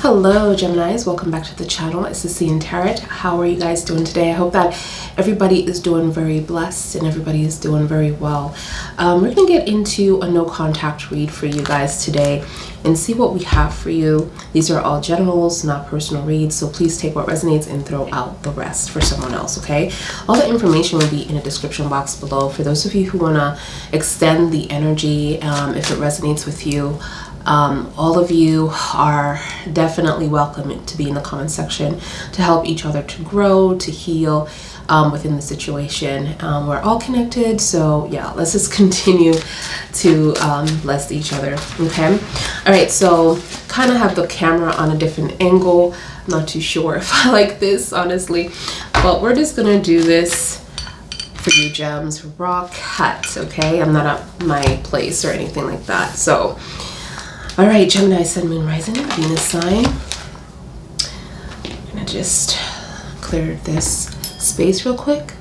Hello Geminis, welcome back to the channel. It's Cecilia Tarot. How are you guys doing today? I hope that everybody is doing very blessed and everybody is doing very well. We're going to get into a no contact read for you guys today and see what we have for you. These are all generals, not personal reads, so please take what resonates and throw out the rest for someone else, okay? All the information will be in the description box below. For those of you who want to extend the energy, if it resonates with you, all of you are definitely welcome to be in the comment section to help each other to grow, to heal within the situation. We're all connected, so yeah, let's just continue to bless each other, okay? All right, so kind of have the camera on a different angle. I'm not too sure if I like this, honestly, but we're just gonna do this for you gems, raw cut, okay? I'm not at my place or anything like that, so all right, Gemini, Sun, Moon, Rising, Venus sign. I'm gonna just clear this space real quick.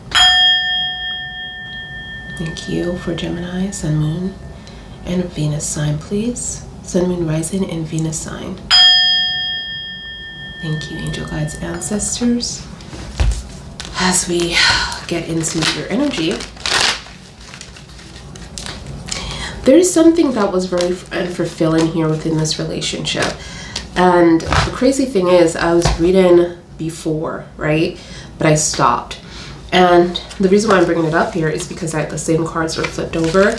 Thank you for Gemini, Sun, Moon, and Venus sign, please. Sun, Moon, Rising, and Venus sign. Thank you, angel guides, ancestors. As we get into your energy, there is something that was very unfulfilling here within this relationship. And the crazy thing is, I was reading before, right? But I stopped. And the reason why I'm bringing it up here is because the same cards are flipped over.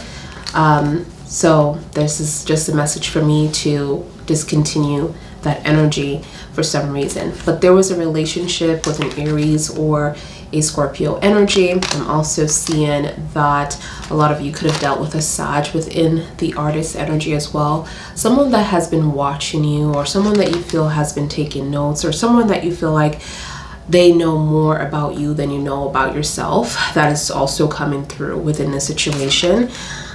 So this is just a message for me to discontinue that energy for some reason. But there was a relationship with an Aries or a Scorpio energy. I'm also seeing that a lot of you could have dealt with a Sag within the artist energy as well. Someone that has been watching you, or someone that you feel has been taking notes, or someone that you feel like they know more about you than you know about yourself. That is also coming through within the situation.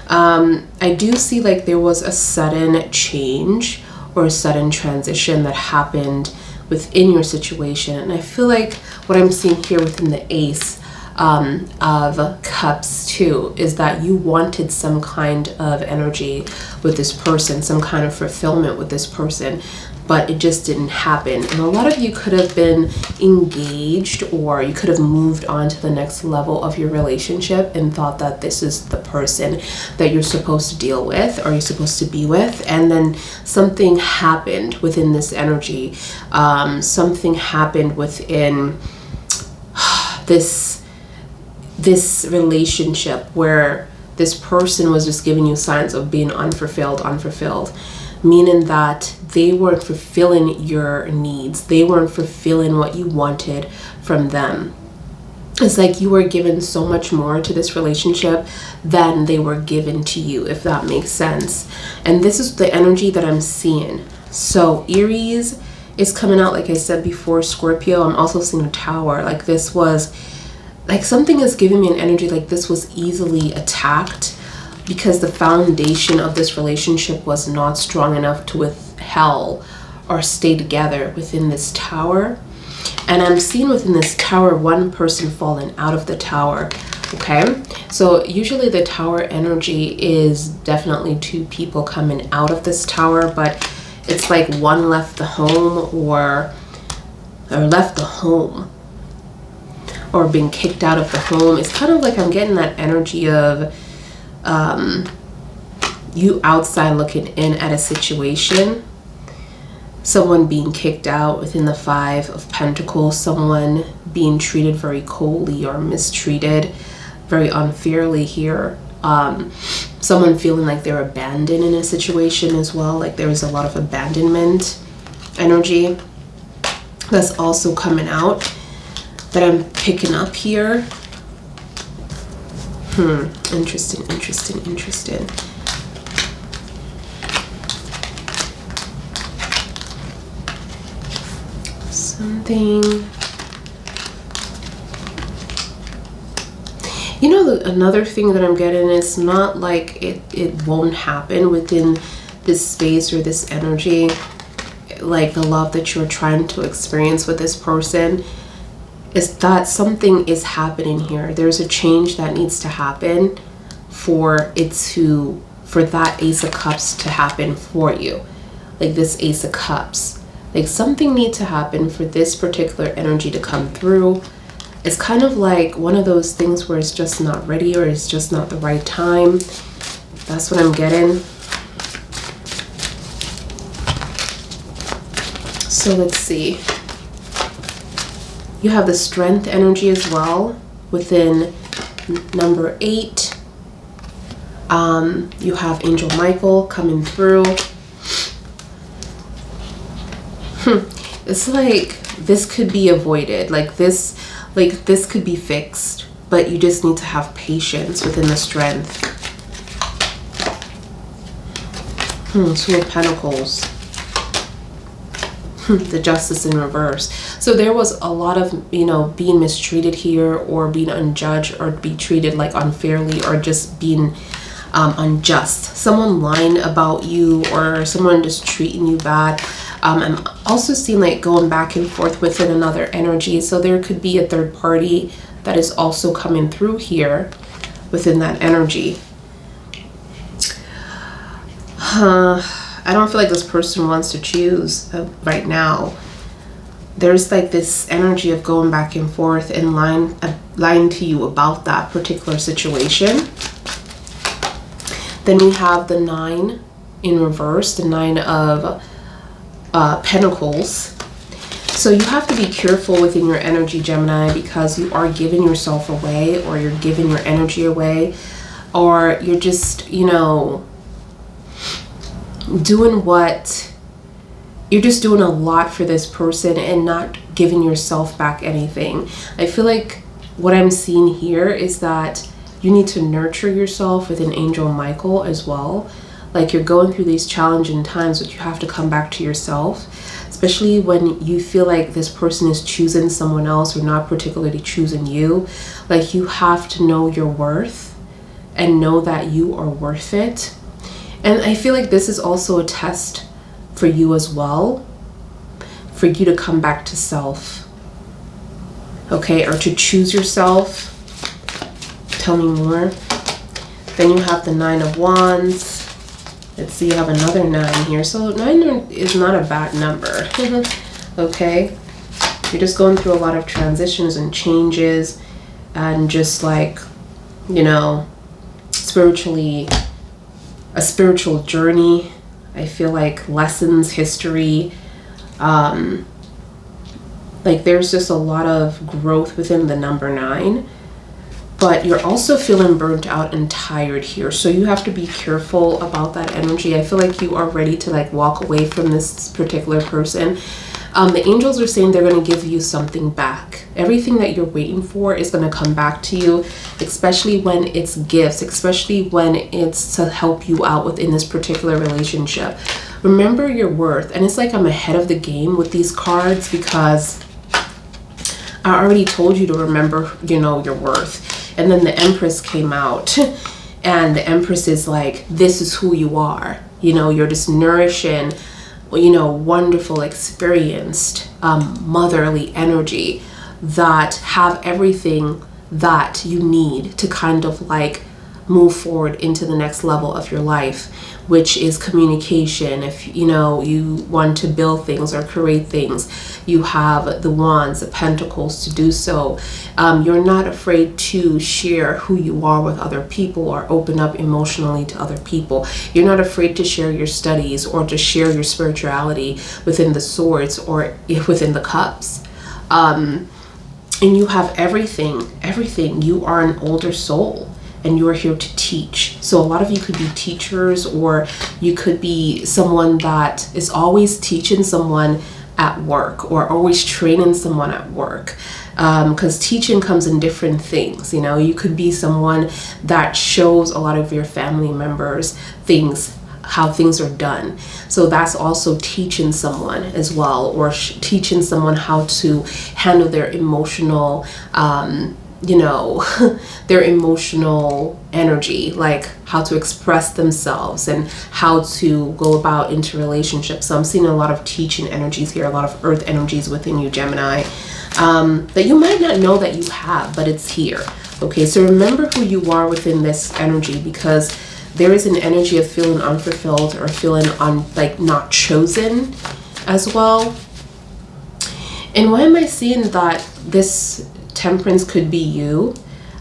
I do see like there was a sudden change or a sudden transition that happened within your situation. And I feel like what I'm seeing here within the Ace of Cups too is that you wanted some kind of energy with this person, some kind of fulfillment with this person, but it just didn't happen. And a lot of you could have been engaged, or you could have moved on to the next level of your relationship and thought that this is the person that you're supposed to deal with or you're supposed to be with. And then something happened within this energy. Something happened within this relationship where this person was just giving you signs of being unfulfilled, meaning that they weren't fulfilling your needs. They weren't fulfilling what you wanted from them. It's like you were given so much more to this relationship than they were given to you, if that makes sense. And this is the energy that I'm seeing. So Aries is coming out, like I said before, Scorpio. I'm also seeing a Tower. Like this was, like something is giving me an energy like this was easily attacked because the foundation of this relationship was not strong enough to withhold or stay together within this Tower. And I'm seeing within this Tower one person falling out of the Tower, okay? So usually the Tower energy is definitely two people coming out of this Tower, but it's like one left the home or left the home or being kicked out of the home. It's kind of like I'm getting that energy of you outside looking in at a situation, someone being kicked out within the Five of Pentacles, someone being treated very coldly or mistreated very unfairly here, someone feeling like they're abandoned in a situation as well. Like there is a lot of abandonment energy that's also coming out that I'm picking up here. Interesting. Something, you know, another thing that I'm getting is not like it won't happen within this space or this energy, like the love that you're trying to experience with this person, is that something is happening here. There's a change that needs to happen for that Ace of Cups to happen for you. Like this Ace of Cups Like something needs to happen for this particular energy to come through. It's kind of like one of those things where it's just not ready or it's just not the right time. That's what I'm getting. So let's see. You have the strength energy as well within number 8. You have Angel Michael coming through. It's like this could be avoided. Like this could be fixed, but you just need to have patience within the strength. Two of Pentacles. The Justice in reverse. So there was a lot of, being mistreated here, or being unjudged, or be treated like unfairly, or just being unjust. Someone lying about you, or someone just treating you bad. I'm also seeing like going back and forth within another energy. So there could be a third party that is also coming through here within that energy. I don't feel like this person wants to choose right now. There's like this energy of going back and forth and lying to you about that particular situation. Then we have the 9 in reverse, the 9 of Pentacles. So you have to be careful within your energy, Gemini, because you are giving yourself away, or you're giving your energy away, or you're just, you're just doing a lot for this person and not giving yourself back anything. I feel like what I'm seeing here is that you need to nurture yourself with an Angel Michael as well. Like you're going through these challenging times, but you have to come back to yourself, especially when you feel like this person is choosing someone else or not particularly choosing you. Like you have to know your worth and know that you are worth it. And I feel like this is also a test for you as well, for you to come back to self, okay, or to choose yourself. Tell me more. Then you have the 9 of Wands. Let's see, you have another 9 here. So 9 is not a bad number, okay? You're just going through a lot of transitions and changes, and just like, spiritually, a spiritual journey. I feel like lessons, history, like there's just a lot of growth within the number 9, but you're also feeling burnt out and tired here. So you have to be careful about that energy. I feel like you are ready to like walk away from this particular person. The angels are saying they're going to give you something back. Everything that you're waiting for is going to come back to you, especially when it's gifts, especially when it's to help you out within this particular relationship. Remember your worth. And it's like I'm ahead of the game with these cards, because I already told you to remember, your worth. And then the Empress came out, and the Empress is like, this is who you are. You're just nourishing, wonderful, experienced, motherly energy that have everything that you need to kind of like move forward into the next level of your life, which is communication. If you want to build things or create things, you have the Wands, the Pentacles to do so. You're not afraid to share who you are with other people, or open up emotionally to other people. You're not afraid to share your studies, or to share your spirituality within the Swords or within the Cups. And you have everything. You are an older soul, and you are here to teach. So a lot of you could be teachers, or you could be someone that is always teaching someone at work, or always training someone at work. Because teaching comes in different things. You could be someone that shows a lot of your family members how things are done. So that's also teaching someone as well, or teaching someone how to handle their emotional their emotional energy, like how to express themselves and how to go about into relationships. So I'm seeing a lot of teaching energies here, a lot of earth energies within you, Gemini, that you might not know that you have, but it's here. Okay, so remember who you are within this energy, because there is an energy of feeling unfulfilled, or feeling not chosen. as well. And why am I seeing that this Temperance could be you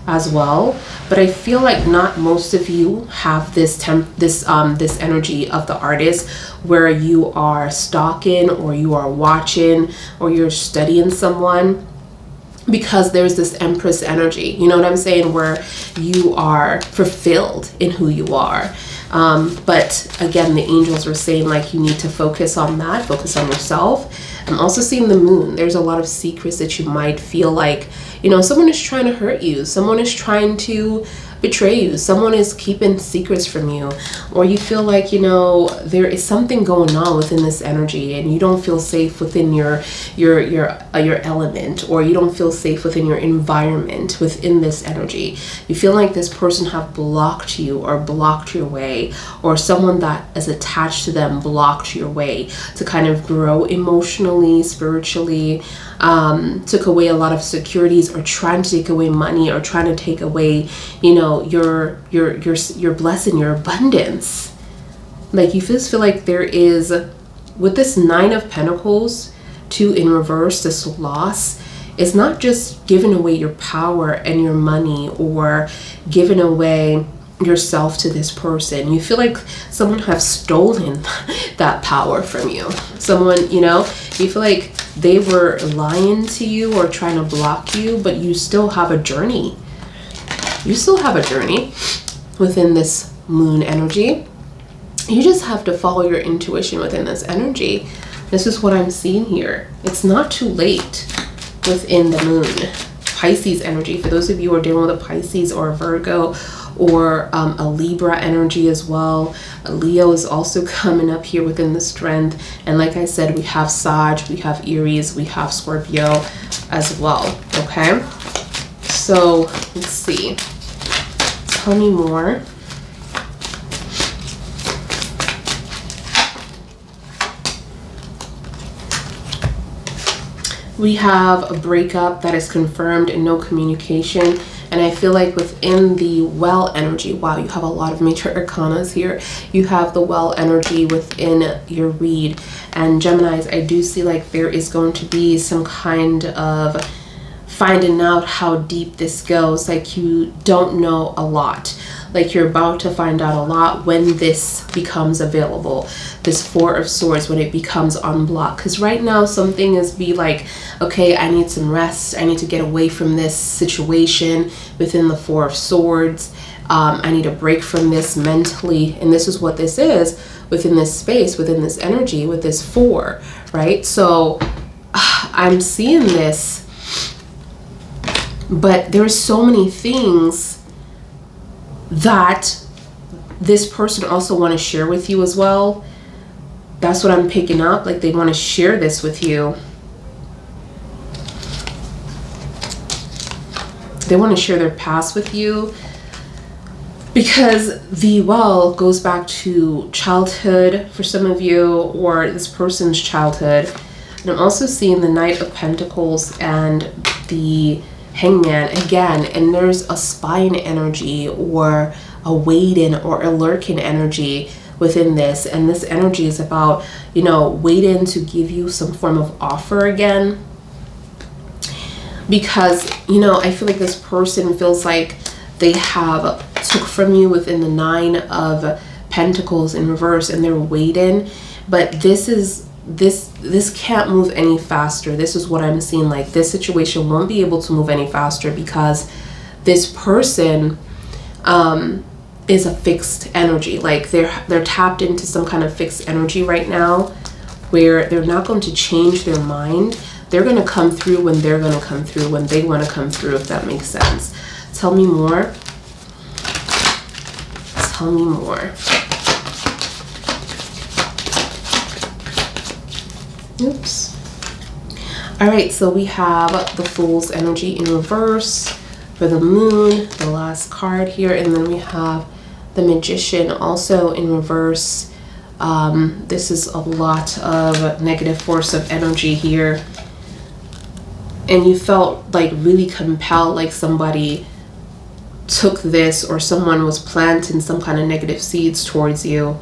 as well? But I feel like not most of you have this energy of the Artist, where you are stalking or you are watching or you're studying someone, because there's this Empress energy, you know what I'm saying, where you are fulfilled in who you are. But again, the angels were saying like you need to focus on that, focus on yourself. I'm also seeing the Moon. There's a lot of secrets that you might feel like, you know, someone is trying to hurt you, someone is trying to betray you, someone is keeping secrets from you, or you feel like, you know, there is something going on within this energy and you don't feel safe within your element, or you don't feel safe within your environment within this energy. You feel like this person have blocked you or blocked your way, or someone that is attached to them blocked your way to kind of grow emotionally, spiritually, took away a lot of securities, or trying to take away money, or trying to take away, you know, your blessing, your abundance. Like you just feel like there is, with this Nine of Pentacles, 2 in reverse, this loss is not just giving away your power and your money, or giving away yourself to this person. You feel like someone has stolen that power from you. Someone, you know, you feel like they were lying to you or trying to block you, but you still have a journey. You still have a journey within this Moon energy. You just have to follow your intuition within this energy. This is what I'm seeing here. It's not too late within the Moon. Pisces energy, for those of you who are dealing with a Pisces or a Virgo, or a Libra energy as well. A Leo is also coming up here within the Strength. And like I said, we have Sag, we have Aries, we have Scorpio as well, okay? So let's see. Tell me more. We have a breakup that is confirmed and no communication. And I feel like within the Well energy, wow, you have a lot of major arcanas here. You have the Well energy within your read. And Geminis, I do see like there is going to be some kind of finding out how deep this goes. Like you don't know a lot. Like you're about to find out a lot when this becomes available. This Four of Swords, when it becomes unblocked. Because right now something is be like, okay, I need some rest. I need to get away from this situation within the Four of Swords. I need a break from this mentally. And this is what this is within this space, within this energy, with this Four, right? So I'm seeing this, but there's so many things that this person also want to share with you as well. That's what I'm picking up. Like they want to share this with you. They want to share their past with you, because the Well goes back to childhood for some of you, or this person's childhood. And I'm also seeing the Knight of Pentacles and the Hangman again, and there's a spying energy or a waiting or a lurking energy within this. And this energy is about, you know, waiting to give you some form of offer again, because, you know, I feel like this person feels like they have took from you within the Nine of Pentacles in reverse, and they're waiting. But this can't move any faster. This is what I'm seeing. Like this situation won't be able to move any faster, because this person is a fixed energy. Like they're tapped into some kind of fixed energy right now, where they're not going to change their mind. They're going to come through when they're going to come through, when they want to come through, if that makes sense. Tell me more. Tell me more. Oops. All right, so we have the Fool's energy in reverse for the Moon, the last card here, and then we have the Magician also in reverse. This is a lot of negative force of energy here, and you felt like really compelled, like somebody took this, or someone was planting some kind of negative seeds towards you.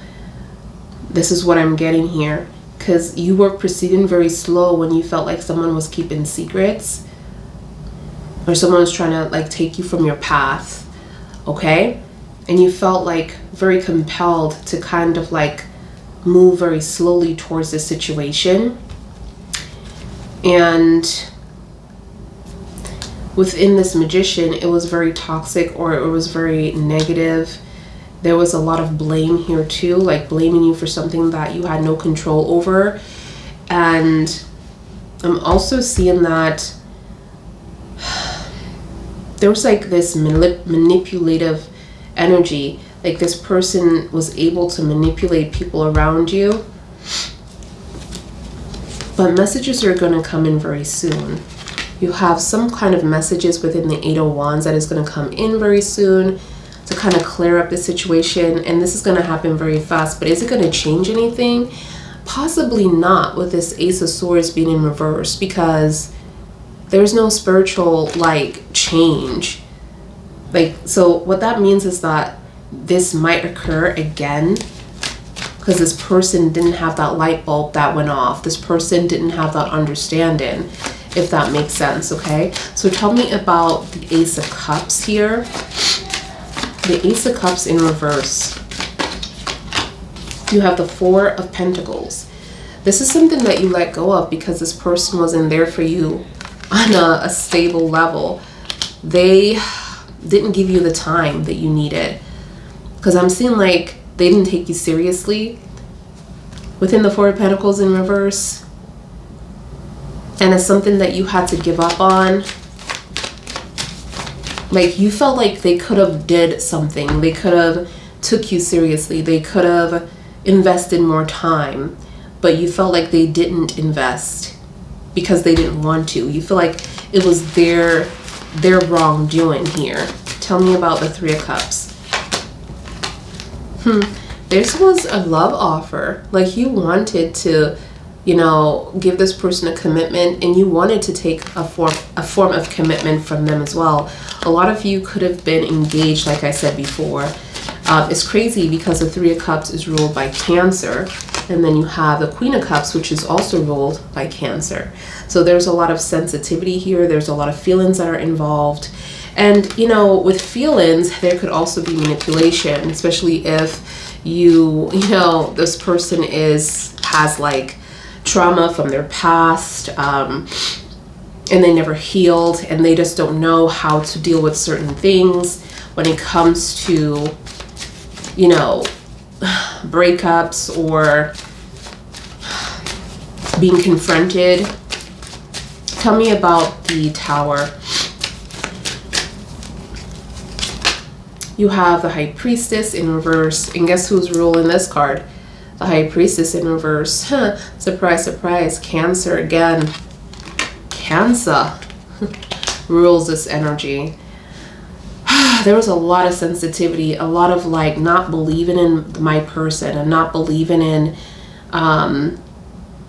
This is what I'm getting here. because you were proceeding very slow when you felt like someone was keeping secrets, or someone was trying to like take you from your path, okay? And you felt like very compelled to kind of like move very slowly towards the situation. And within this Magician, it was very toxic, or it was very negative. There was a lot of blame here too, like blaming you for something that you had no control over. And I'm also seeing that there was like this manipulative energy, like this person was able to manipulate people around you. But messages are going to come in very soon. You have some kind of messages within the Eight of Wands that is going to come in very soon to kind of clear up the situation. And this is going to happen very fast. But is it going to change anything? Possibly not, with this Ace of Swords being in reverse, because there's no spiritual like change. Like, so what that means is that this might occur again, because this person didn't have that light bulb that went off. This person didn't have that understanding, if that makes sense, okay? So tell me about the Ace of Cups here. The Ace of Cups in reverse. You have the Four of Pentacles. This is something that you let go of because this person wasn't there for you on a stable level. They didn't give you the time that you needed. Because I'm seeing like they didn't take you seriously within the Four of Pentacles in reverse. And it's something that you had to give up on. Like, you felt like they could have did something. They could have took you seriously. They could have invested more time. But you felt like they didn't invest because they didn't want to. You feel like it was their wrongdoing here. Tell me about the Three of Cups. This was a love offer. Like, you wanted to, you know, give this person a commitment, and you wanted to take a form of commitment from them as well. A lot of you could have been engaged, like I said before. It's crazy because the Three of Cups is ruled by Cancer, and then you have the Queen of Cups, which is also ruled by Cancer. So there's a lot of sensitivity here. There's a lot of feelings that are involved. And, you know, with feelings, there could also be manipulation, especially if you know, this person has like trauma from their past, and they never healed, and they just don't know how to deal with certain things when it comes to, you know, breakups or being confronted. Tell me about the Tower. You have the High Priestess in reverse, and guess who's ruling this card? The High Priestess in reverse. Surprise, surprise. Cancer again. Cancer rules this energy. There was a lot of sensitivity, a lot of like not believing in my person, and not believing in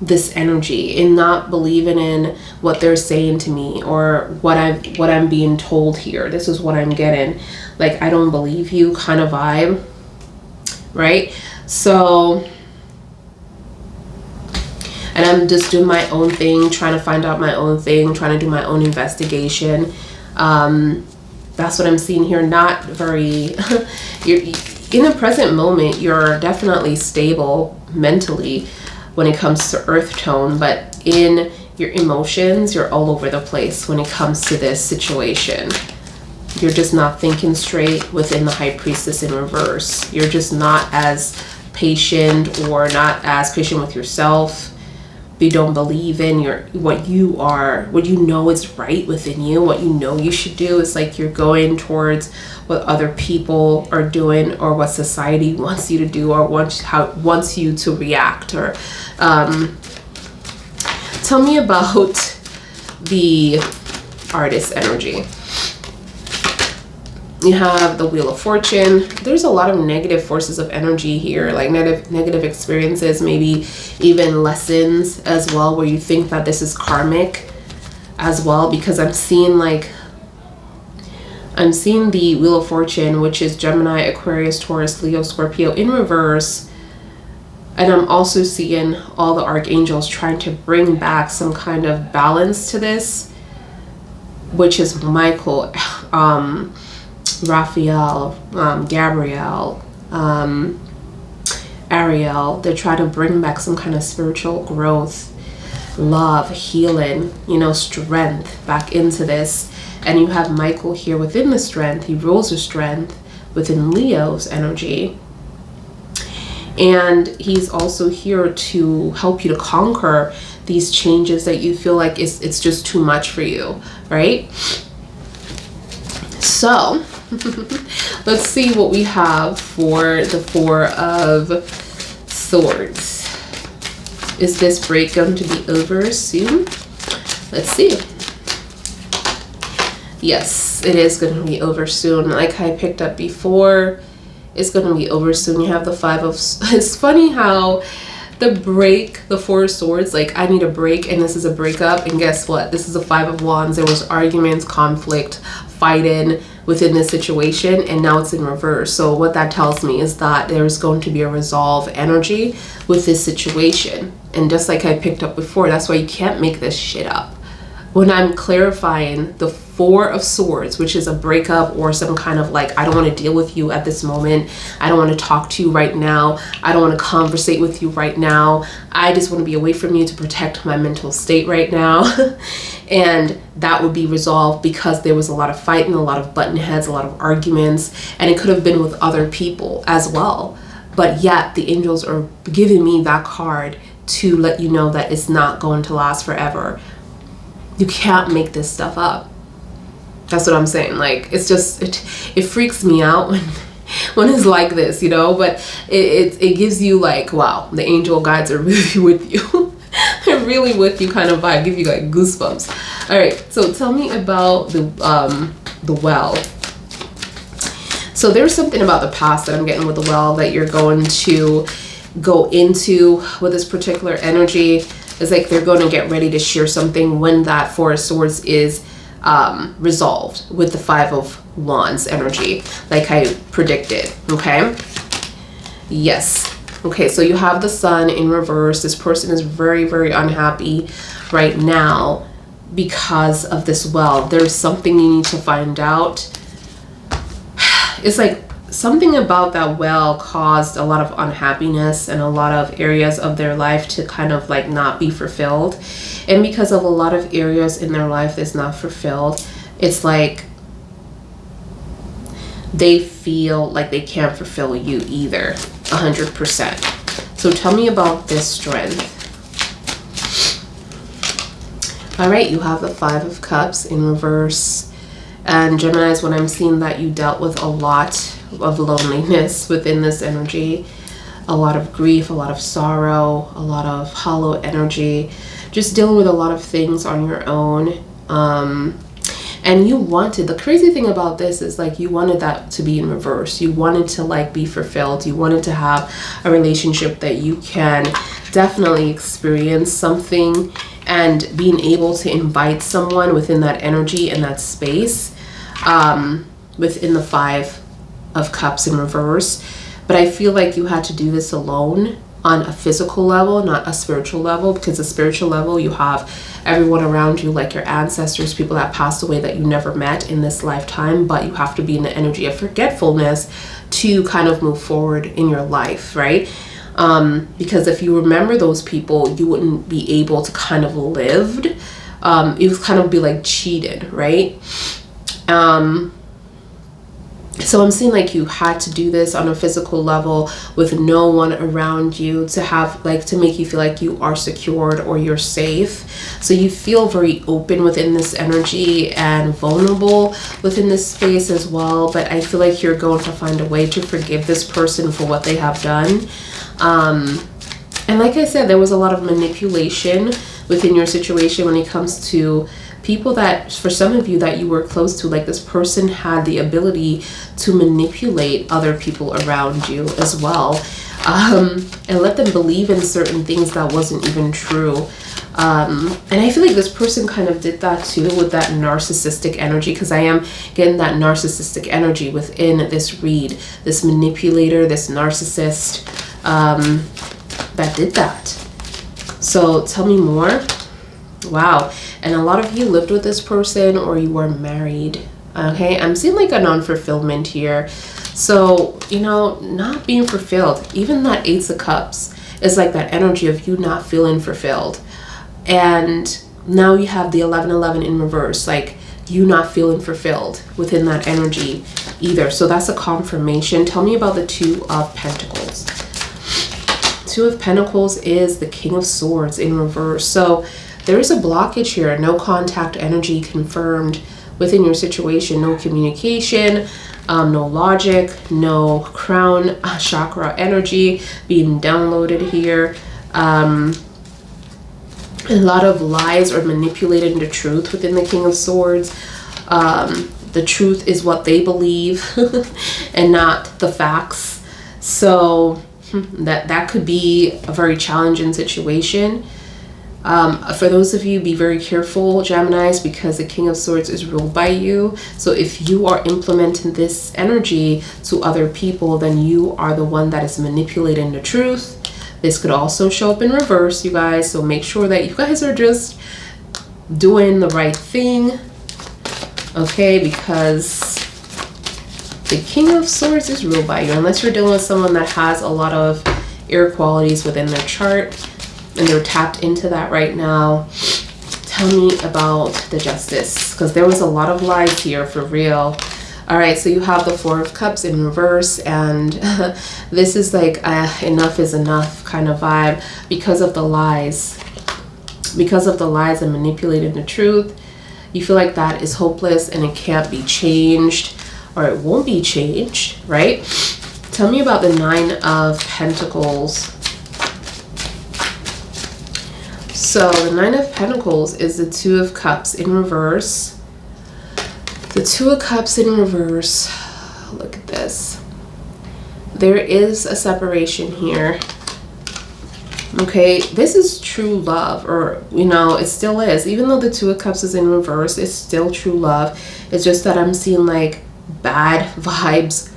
this energy, and not believing in what they're saying to me, or what I'm being told here. This is what I'm getting. Like, I don't believe you kind of vibe, right? So, and I'm just doing my own thing, trying to find out my own thing, trying to do my own investigation. That's what I'm seeing here. Not very, you're, in the present moment, you're definitely stable mentally when it comes to earth tone, but in your emotions, you're all over the place when it comes to this situation. You're just not thinking straight within the High Priestess in reverse. You're just not as patient, or not as patient with yourself. You don't believe in what you know is right within you, what you know you should do. It's like you're going towards what other people are doing, or what society wants you to do, or wants you to react. Or tell me about the Artist energy. You have the Wheel of Fortune. There's a lot of negative forces of energy here, like negative experiences, maybe even lessons as well, where you think that this is karmic as well, because I'm seeing the Wheel of Fortune, which is Gemini, Aquarius, Taurus, Leo, Scorpio in reverse. And I'm also seeing all the archangels trying to bring back some kind of balance to this, which is Michael, Raphael, Gabriel, Ariel. They're trying to bring back some kind of spiritual growth, love, healing, you know, strength back into this. And you have Michael here within the strength. He rules the strength within Leo's energy. And he's also here to help you to conquer these changes that you feel like it's just too much for you, right? So let's see what we have for the Four of Swords. Is this break going to be over soon? Let's see. Yes, it is going to be over soon. Like I picked up before, it's going to be over soon. You have the Five of... It's funny how the Four of Swords, like I need a break and this is a breakup. And guess what? This is a Five of Wands. There was arguments, conflict, fighting within this situation, and now it's in reverse. So what that tells me is that there's going to be a resolve energy with this situation. And just like I picked up before, that's why you can't make this shit up. When I'm clarifying the Four of Swords, which is a breakup or some kind of like, I don't want to deal with you at this moment. I don't want to talk to you right now. I don't want to conversate with you right now. I just want to be away from you to protect my mental state right now. And that would be resolved because there was a lot of fighting, a lot of button heads, a lot of arguments, and it could have been with other people as well. But yet the angels are giving me that card to let you know that it's not going to last forever. You can't make this stuff up. That's what I'm saying. Like, it's just, it freaks me out when it's like this, you know, but it gives you like, wow, the angel guides are really with you. They're really with you kind of vibe, give you like goosebumps. All right, so tell me about the well. So there's something about the past that I'm getting with the well that you're going to go into with this particular energy. It's like they're going to get ready to share something when that Four of Swords is resolved with the Five of Wands energy, like I predicted. Okay. Yes. Okay, so you have the Sun in reverse. This person is very, very unhappy right now because of this well. There's something you need to find out. It's like something about that well caused a lot of unhappiness and a lot of areas of their life to kind of like not be fulfilled. And because of a lot of areas in their life that's not fulfilled, it's like they feel like they can't fulfill you either, 100%. So tell me about this strength. All right, you have the Five of Cups in reverse. And Geminis, when I'm seeing that you dealt with a lot of loneliness within this energy, a lot of grief, a lot of sorrow, a lot of hollow energy, just dealing with a lot of things on your own. And you wanted, the crazy thing about this is like you wanted that to be in reverse. You wanted to like be fulfilled. You wanted to have a relationship that you can definitely experience something, and being able to invite someone within that energy and that space within the Five of Cups in reverse. But I feel like you had to do this alone on a physical level, not a spiritual level, because a spiritual level you have everyone around you, like your ancestors, people that passed away that you never met in this lifetime, but you have to be in the energy of forgetfulness to kind of move forward in your life, right? Because if you remember those people, you wouldn't be able to kind of lived. It would kind of be like cheated, right? So I'm seeing like you had to do this on a physical level with no one around you to have like to make you feel like you are secured or you're safe. So you feel very open within this energy and vulnerable within this space as well. But I feel like you're going to find a way to forgive this person for what they have done. And like I said, there was a lot of manipulation within your situation when it comes to people that, for some of you that you were close to, like this person had the ability to manipulate other people around you as well, and let them believe in certain things that wasn't even true. And I feel like this person kind of did that too with that narcissistic energy, because I am getting that narcissistic energy within this read, this manipulator, this narcissist. that did that. So tell me more. Wow. And a lot of you lived with this person or you were married. Okay, I'm seeing like a non-fulfillment here. So, you know, not being fulfilled. Even that Ace of Cups is like that energy of you not feeling fulfilled. And now you have the 11-11 in reverse, like you not feeling fulfilled within that energy either. So that's a confirmation. Tell me about the Two of Pentacles. Two of Pentacles is the King of Swords in reverse. So there is a blockage here. No contact energy confirmed within your situation. No communication, no logic, no crown chakra energy being downloaded here. A lot of lies or manipulating the truth within the King of Swords. The truth is what they believe and not the facts. So that could be a very challenging situation. For those of you, be very careful, Geminis, because the King of Swords is ruled by you. So if you are implementing this energy to other people, then you are the one that is manipulating the truth. This could also show up in reverse, you guys. So make sure that you guys are just doing the right thing. Okay, because the King of Swords is ruled by you. Unless you're dealing with someone that has a lot of air qualities within their chart and they're tapped into that right now. Tell me about the Justice, because there was a lot of lies here for real. All right, so you have the Four of Cups in reverse, and this is like enough is enough kind of vibe because of the lies. Because of the lies and manipulating the truth, you feel like that is hopeless and it can't be changed, or it won't be changed, right? Tell me about the Nine of Pentacles. So the Nine of Pentacles is the Two of Cups in reverse. The Two of Cups in reverse. Look at this. There is a separation here. Okay, this is true love, or you know, it still is. Even though the Two of Cups is in reverse, it's still true love. It's just that I'm seeing like bad vibes,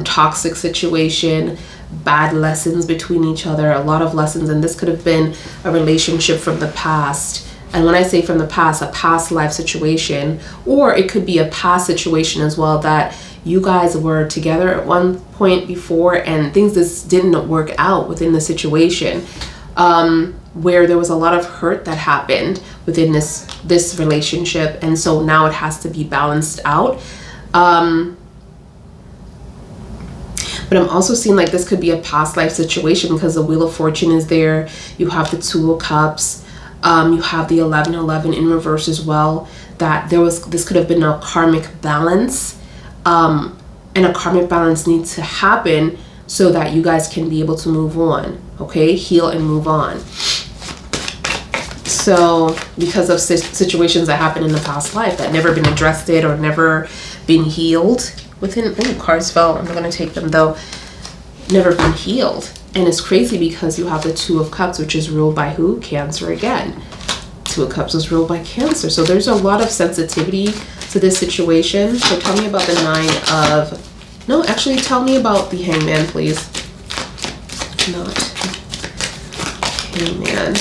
toxic situation, bad lessons between each other, a lot of lessons, and this could have been a relationship from the past. And when I say from the past, a past life situation, or it could be a past situation as well, that you guys were together at one point before and things just didn't work out within the situation, where there was a lot of hurt that happened within this relationship, and so now it has to be balanced out. But I'm also seeing like this could be a past life situation because the Wheel of Fortune is there. You have the Two of Cups. You have the 11-11 in reverse as well. That this could have been a karmic balance, and a karmic balance needs to happen so that you guys can be able to move on. Okay, heal and move on. So because of situations that happened in the past life that never been addressed or never been healed within. Oh, cards fell. I'm not gonna take them though. Never been healed. And it's crazy because you have the Two of Cups, which is ruled by who? Cancer again. Two of Cups is ruled by Cancer. So there's a lot of sensitivity to this situation. So tell me about the Nine of... No, actually tell me about the Hangman, please. Not Hangman.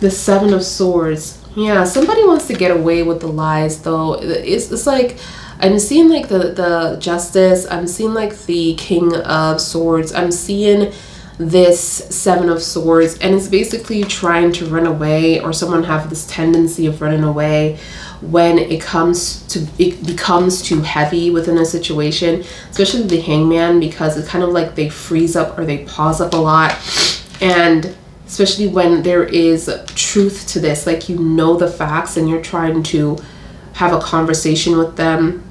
The Seven of Swords. Yeah, somebody wants to get away with the lies, though. It's like... I'm seeing like the Justice. I'm seeing like the King of Swords. I'm seeing this Seven of Swords, and it's basically trying to run away, or someone have this tendency of running away when it becomes too heavy within a situation, especially the Hangman, because it's kind of like they freeze up or they pause up a lot. And especially when there is truth to this, like you know the facts and you're trying to have a conversation with them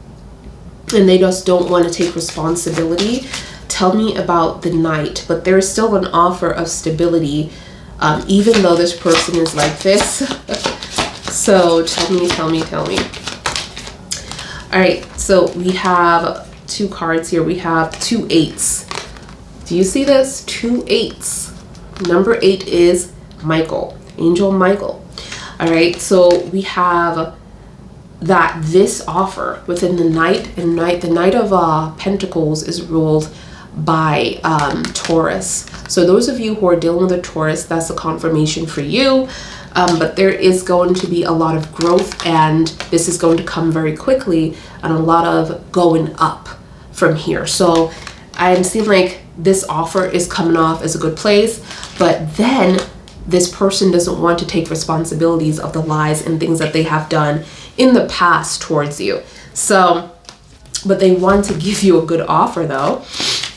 and they just don't want to take responsibility. Tell me about the Knight. But there is still an offer of stability, even though this person is like this. So tell me. All right, so we have two cards here. We have 2 8s. Do you see this? 2 8s. Number 8 is Michael, Angel Michael. All right, so we have that this offer within the Knight, and the Knight of Pentacles is ruled by Taurus. So those of you who are dealing with a Taurus, that's a confirmation for you. But there is going to be a lot of growth, and this is going to come very quickly, and a lot of going up from here. So I'm seeing like this offer is coming off as a good place, but then this person doesn't want to take responsibilities of the lies and things that they have done in the past towards you. So, but they want to give you a good offer though.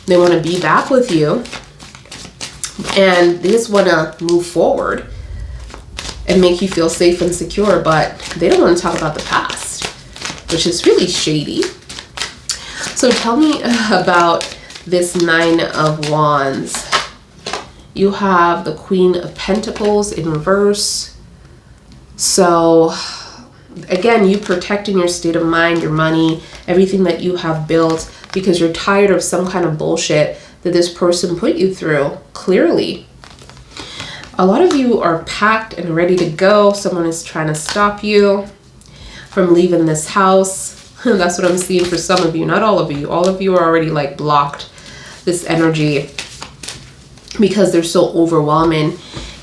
They want to be back with you, and they just want to move forward and make you feel safe and secure, but they don't want to talk about the past, which is really shady. So tell me about this 9 of Wands. You have the Queen of Pentacles in reverse. So again, you protecting your state of mind, your money, everything that you have built, because you're tired of some kind of bullshit that this person put you through, clearly. A lot of you are packed and ready to go. Someone is trying to stop you from leaving this house. That's what I'm seeing for some of you, not all of you. All of you are already like blocked this energy because they're so overwhelming.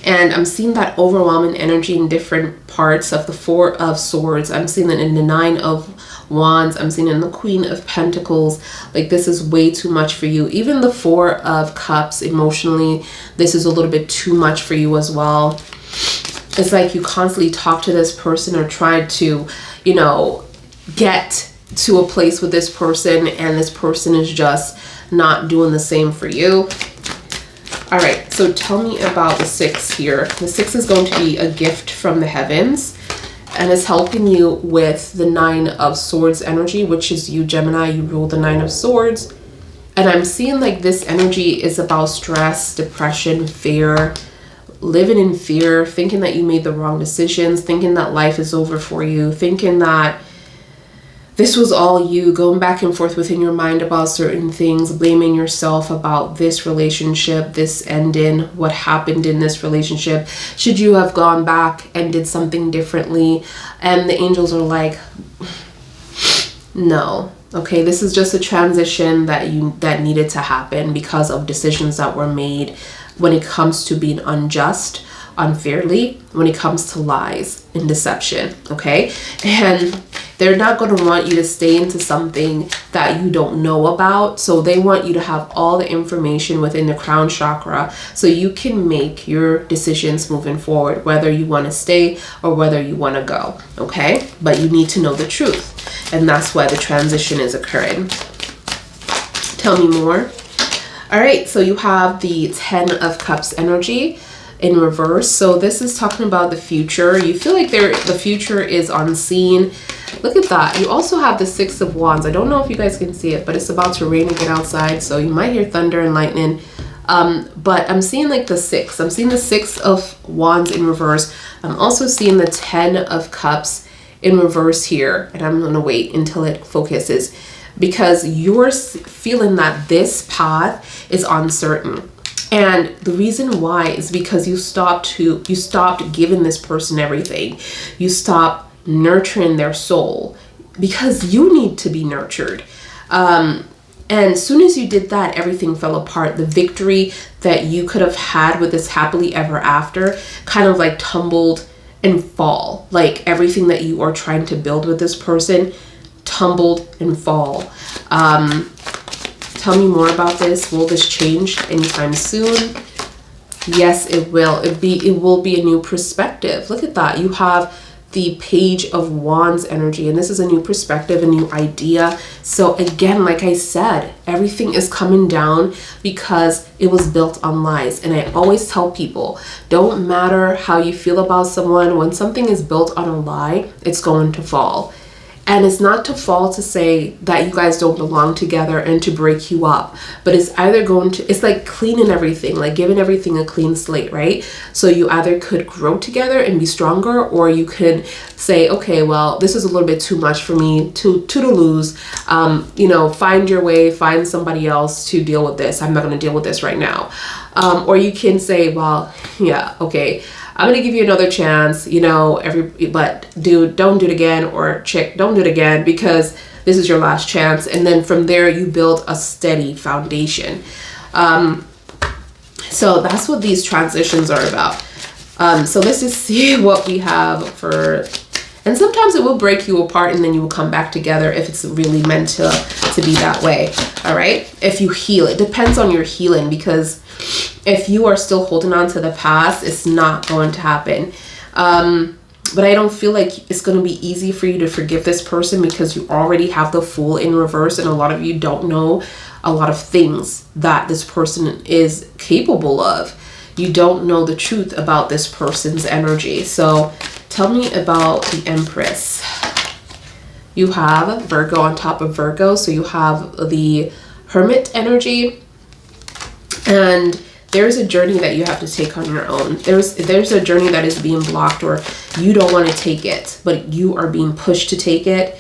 And I'm seeing that overwhelming energy in different parts of the 4 of Swords. I'm seeing it in the 9 of Wands. I'm seeing it in the Queen of Pentacles. Like, this is way too much for you. Even the 4 of Cups, emotionally, this is a little bit too much for you as well. It's like you constantly talk to this person or try to, you know, get to a place with this person, and this person is just not doing the same for you. All right, so tell me about the 6 here. The 6 is going to be a gift from the heavens, and it's helping you with the 9 of Swords energy, which is you, Gemini. You rule the 9 of Swords. And I'm seeing like this energy is about stress, depression, fear, living in fear, thinking that you made the wrong decisions, thinking that life is over for you, thinking that this was all you, going back and forth within your mind about certain things, blaming yourself about this relationship, this ending, what happened in this relationship. Should you have gone back and did something differently? And the angels are like, no. Okay, this is just a transition that needed to happen because of decisions that were made when it comes to being unjust, unfairly, when it comes to lies and deception. Okay, and they're not going to want you to stay into something that you don't know about. So they want you to have all the information within the crown chakra so you can make your decisions moving forward, whether you want to stay or whether you want to go. Okay, but you need to know the truth, and that's why the transition is occurring. Tell me more. All right, so you have the 10 of Cups energy in reverse. So this is talking about the future. You feel like the future is unseen. Look at that. You also have the 6 of Wands. I don't know if you guys can see it, but it's about to rain again outside, so you might hear thunder and lightning. But I'm seeing like the 6. I'm seeing the 6 of Wands in reverse. I'm also seeing the 10 of Cups in reverse here, and I'm gonna wait until it focuses, because you're feeling that this path is uncertain. And the reason why is because you stopped giving this person everything. You stopped nurturing their soul because you need to be nurtured. And as soon as you did that, everything fell apart. The victory that you could have had with this happily ever after kind of like tumbled and fall. Like everything that you are trying to build with this person tumbled and fall. Tell me more about this. Will this change anytime soon? Yes, it will. It will be a new perspective. Look at that. You have the Page of Wands energy, and this is a new perspective, a new idea. So again, like I said, everything is coming down because it was built on lies. And I always tell people, don't matter how you feel about someone, when something is built on a lie, it's going to fall. And it's not to fall to say that you guys don't belong together and to break you up, but it's either it's like cleaning everything, like giving everything a clean slate, right? So you either could grow together and be stronger, or you could say, okay, well, this is a little bit too much for me to lose. You know, find your way, find somebody else to deal with this. I'm not going to deal with this right now. Or you can say, well, yeah, okay, I'm going to give you another chance, you know, but dude, don't do it again, or chick, don't do it again, because This is your last chance. And then from there, you build a steady foundation. So that's what these transitions are about. So let's just see what we have for, and sometimes it will break you apart and then you will come back together if it's really meant to be that way. All right. If you heal, it depends on your healing, because if you are still holding on to the past, it's not going to happen. But I don't feel like it's going to be easy for you to forgive this person, because you already have the Fool in reverse, and a lot of you don't know a lot of things that this person is capable of. You don't know the truth about this person's energy. So tell me about the Empress. You have Virgo on top of Virgo. So you have the Hermit energy, and there's a journey that you have to take on your own. There's a journey that is being blocked, or you don't want to take it, but you are being pushed to take it.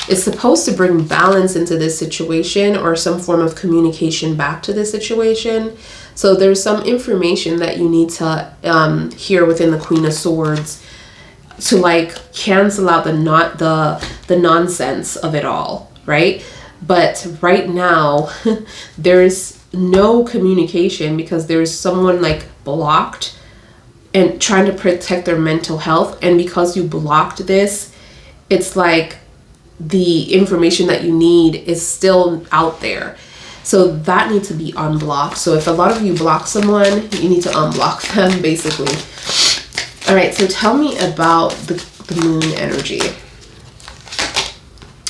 It's supposed to bring balance into this situation, or some form of communication back to this situation. So there's some information that you need to hear within the Queen of Swords to like cancel out the nonsense of it all, right? But right now, there's no communication, because there's someone like blocked and trying to protect their mental health. And because you blocked this, it's like the information that you need is still out there. So that needs to be unblocked. So if a lot of you block someone, you need to unblock them, basically. All right, so tell me about the Moon energy.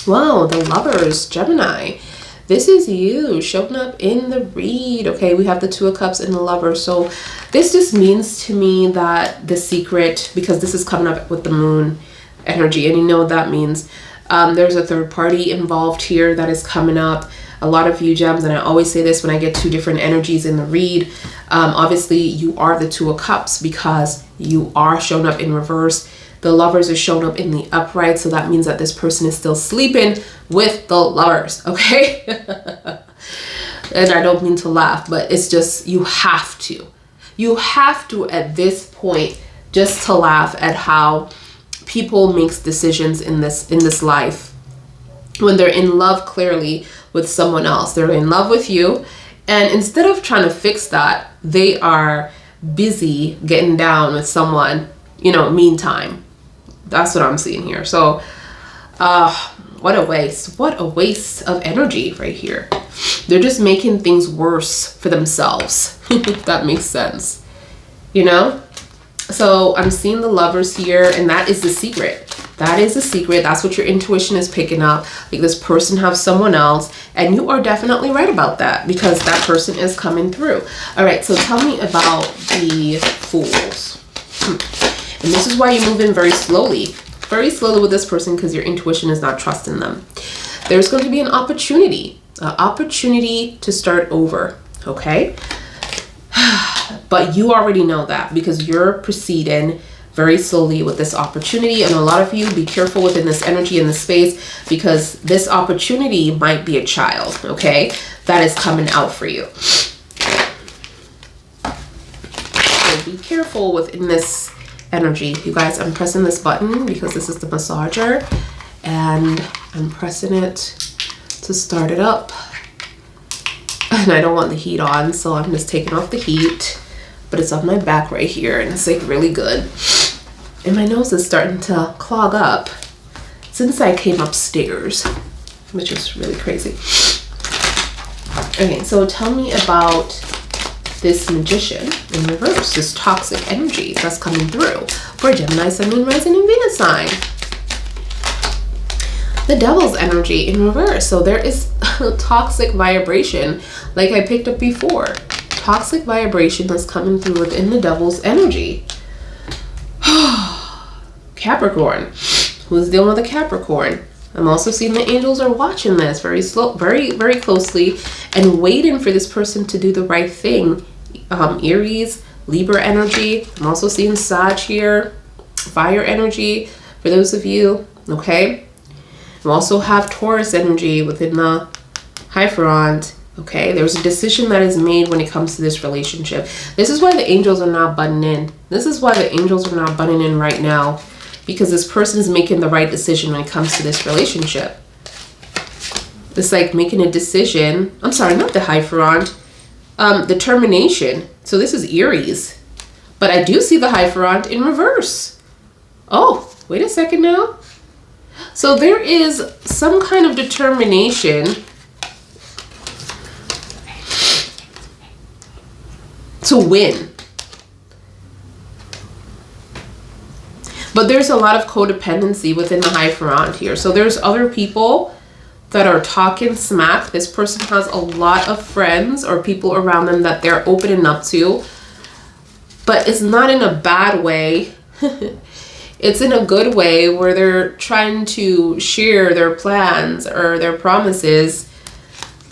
Wow, the Lovers, Gemini. This is you showing up in the read. Okay, we have the Two of Cups and the Lover. So this just means to me that the secret, because this is coming up with the Moon energy, and you know what that means. There's a third party involved here that is coming up. A lot of you gems, and I always say this when I get two different energies in the read, obviously you are the Two of Cups because you are shown up in reverse. The Lovers are shown up in the upright, so that means that this person is still sleeping with the Lovers, okay? And I don't mean to laugh, but it's just, you have to at this point just to laugh at how people makes decisions in this life when they're in love clearly with someone else. They're in love with you, and instead of trying to fix that, they are busy getting down with someone, meantime. That's what I'm seeing here. So what a waste of energy right here. They're just making things worse for themselves, if that makes sense, So I'm seeing the Lovers here, and that is the secret. That is the secret. That's what your intuition is picking up. Like, this person has someone else, and you are definitely right about that, because that person is coming through. All right, so tell me about the Fools. And this is why you move in very slowly with this person, because your intuition is not trusting them. There's going to be an opportunity to start over, okay? But you already know that, because you're proceeding very slowly with this opportunity. And a lot of you, be careful within this energy in this space, because this opportunity might be a child, okay, that is coming out for you. So be careful within this energy. You guys, I'm pressing this button because this is the massager, and I'm pressing it to start it up. And I don't want the heat on, so I'm just taking off the heat. But it's on my back right here, and it's like really good. And my nose is starting to clog up since I came upstairs, which is really crazy. Okay, so tell me about this Magician in reverse, this toxic energy that's coming through for Gemini, Sun, Moon, Rising, and Venus sign. The Devil's energy in reverse. So there is toxic vibration, like I picked up before. Toxic vibration that's coming through within the Devil's energy. Capricorn. Who's dealing with a Capricorn? I'm also seeing the angels are watching this very very closely, and waiting for this person to do the right thing. Aries, Libra energy. I'm also seeing Sag here, fire energy for those of you, okay? We also have Taurus energy within the Hierophant. Okay, there's a decision that is made when it comes to this relationship. This is why the angels are not butting in. This is why the angels are not butting in right now, because this person is making the right decision when it comes to this relationship. It's like making a decision. I'm sorry, not the Hierophant. Determination. So this is Aries. But I do see the Hierophant in reverse. Oh, wait a second now. So there is some kind of determination to win. But there's a lot of codependency within the Hierophant here. So there's other people that are talking smack. This person has a lot of friends or people around them that they're opening up to. But it's not in a bad way. It's in a good way where they're trying to share their plans or their promises.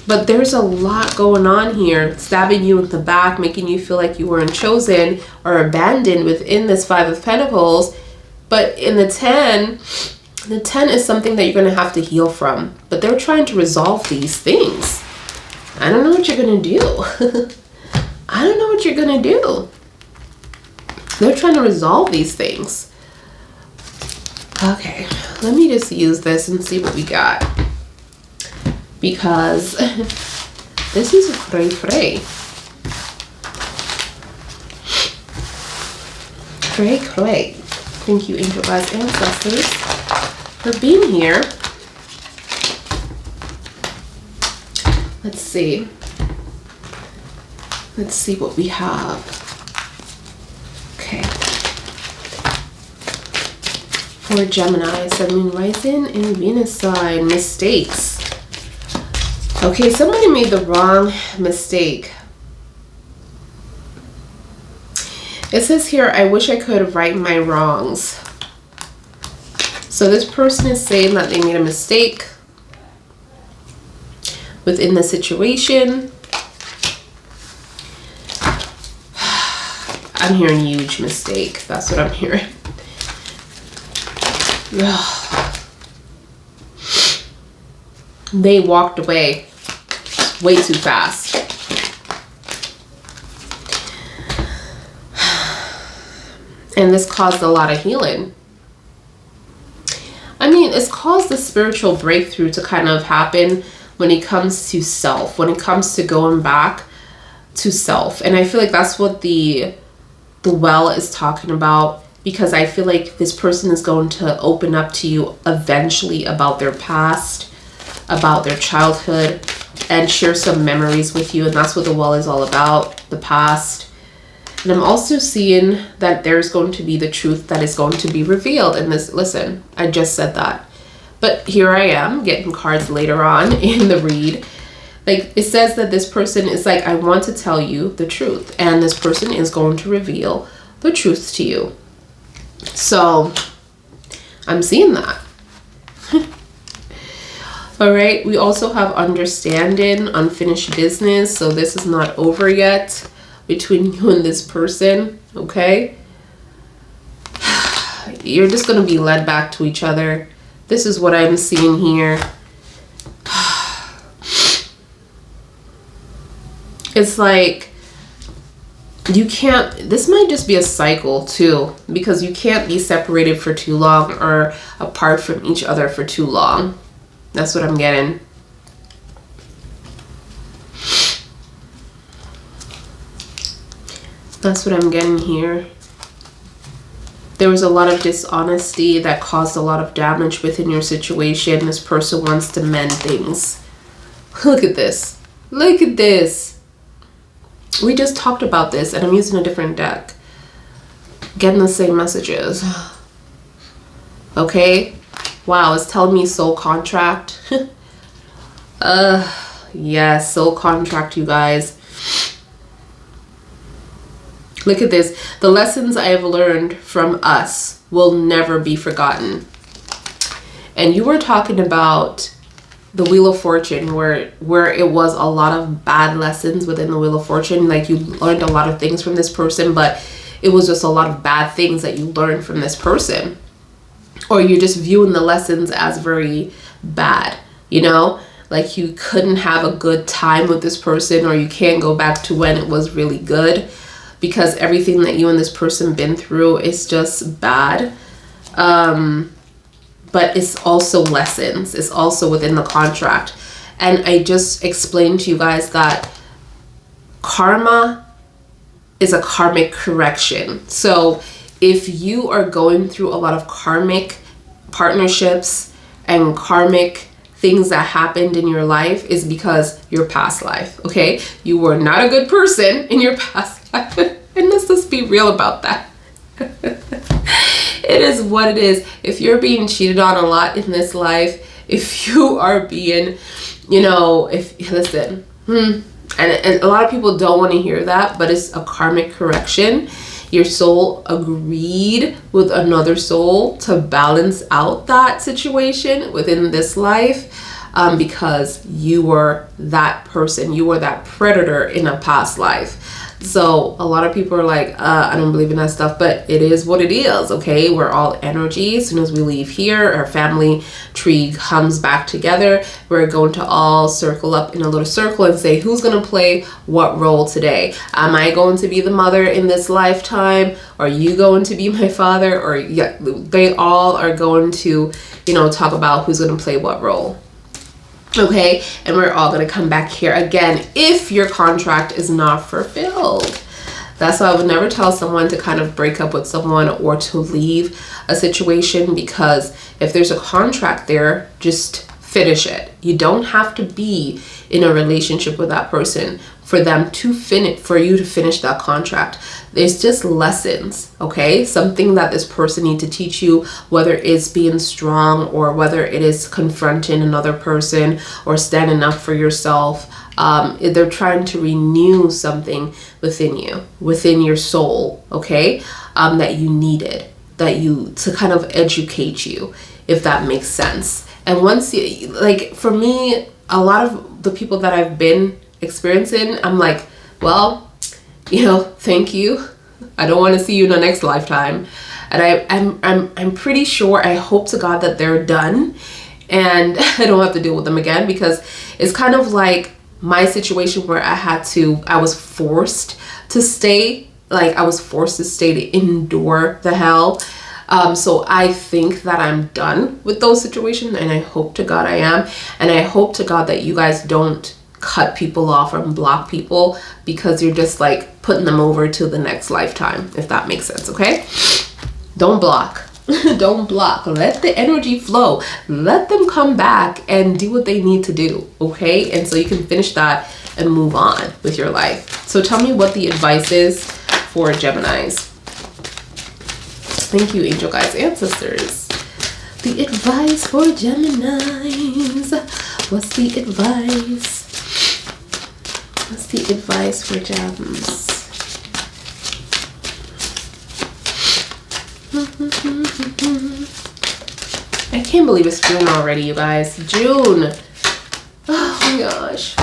But there's a lot going on here, stabbing you in the back, making you feel like you weren't chosen or abandoned within this Five of Pentacles. But in the 10 is something that you're going to have to heal from. But they're trying to resolve these things. I don't know what you're going to do. I don't know what you're going to do. They're trying to resolve these things. Okay, let me just use this and see what we got. Because this is cray. Cray. Thank you, Angel Guys, ancestors, for being here. Let's see. Let's see what we have. Okay. For Gemini, Sun, Moon, Rising, and Venus sign, mistakes. Okay, somebody made the wrong mistake. It says here, I wish I could right my wrongs. So this person is saying that they made a mistake within the situation. I'm hearing huge mistake. That's what I'm hearing. They walked away way too fast. And this caused a lot of healing. I mean, it's caused the spiritual breakthrough to kind of happen when it comes to self, when it comes to going back to self. And I feel like that's what the well is talking about, because I feel like this person is going to open up to you eventually about their past, about their childhood, and share some memories with you. And that's what the well is all about, the past. And I'm also seeing that there's going to be the truth that is going to be revealed in this. Listen, I just said that. But here I am getting cards later on in the read. Like, it says that this person is like, I want to tell you the truth. And this person is going to reveal the truth to you. So, I'm seeing that. All right. We also have understanding, unfinished business. So this is not over yet between you and this person. Okay. You're just going to be led back to each other. This is what I'm seeing here. It's like you can't, this might just be a cycle too, because you can't be separated for too long or apart from each other for too long. That's what I'm getting. That's what I'm getting here. There was a lot of dishonesty that caused a lot of damage within your situation. This person wants to mend things. Look at this. Look at this. We just talked about this and I'm using a different deck. Getting the same messages. Okay. Wow, it's telling me soul contract. Yes, soul contract, you guys. Look at this. The lessons I have learned from us will never be forgotten. And you were talking about the Wheel of Fortune, where it was a lot of bad lessons within the Wheel of Fortune. Like, you learned a lot of things from this person, but it was just a lot of bad things that you learned from this person. Or you're just viewing the lessons as very bad, you know? Like, you couldn't have a good time with this person, or you can't go back to when it was really good, because everything that you and this person been through is just bad. But it's also lessons. It's also within the contract. And I just explained to you guys that karma is a karmic correction. So if you are going through a lot of karmic partnerships and karmic things that happened in your life, is because your past life, okay? You were not a good person in your past life. And let's just be real about that. It is what it is. If you're being cheated on a lot in this life, if you are being, listen, and a lot of people don't want to hear that, but it's a karmic correction. Your soul agreed with another soul to balance out that situation within this life, because you were that person, you were that predator in a past life. So a lot of people are like, I don't believe in that stuff, but it is what it is, okay? We're all energy. As soon as we leave here, our family tree comes back together. We're going to all circle up in a little circle and say, who's going to play what role today? Am I going to be the mother in this lifetime? Are you going to be my father? Or yeah, they all are going to, talk about who's going to play what role. Okay, and we're all gonna come back here again if your contract is not fulfilled. That's why I would never tell someone to kind of break up with someone or to leave a situation, because if there's a contract there, just finish it. You don't have to be in a relationship with that person for them to for you to finish that contract. There's just lessons, okay? Something that this person needs to teach you, whether it's being strong or whether it is confronting another person or standing up for yourself. They're trying to renew something within you, within your soul, okay? That you needed, to kind of educate you, if that makes sense. And once you, like, for me, a lot of the people that I've been experiencing, I'm like, well, thank you. I don't want to see you in the next lifetime. And I'm pretty sure, I hope to God that they're done and I don't have to deal with them again, because it's kind of like my situation where I was forced to stay, to endure the hell. So I think that I'm done with those situations, and I hope to God I am. And I hope to God that you guys don't cut people off or block people, because you're just like putting them over to the next lifetime, if that makes sense, okay? Don't block. Don't block. Let the energy flow. Let them come back and do what they need to do, okay? And so you can finish that and move on with your life. So tell me what the advice is for Geminis. Thank you, angel guides, ancestors. The advice for Geminis. What's the advice? What's the advice for Gems? I can't believe it's June already, you guys. June. Oh my gosh.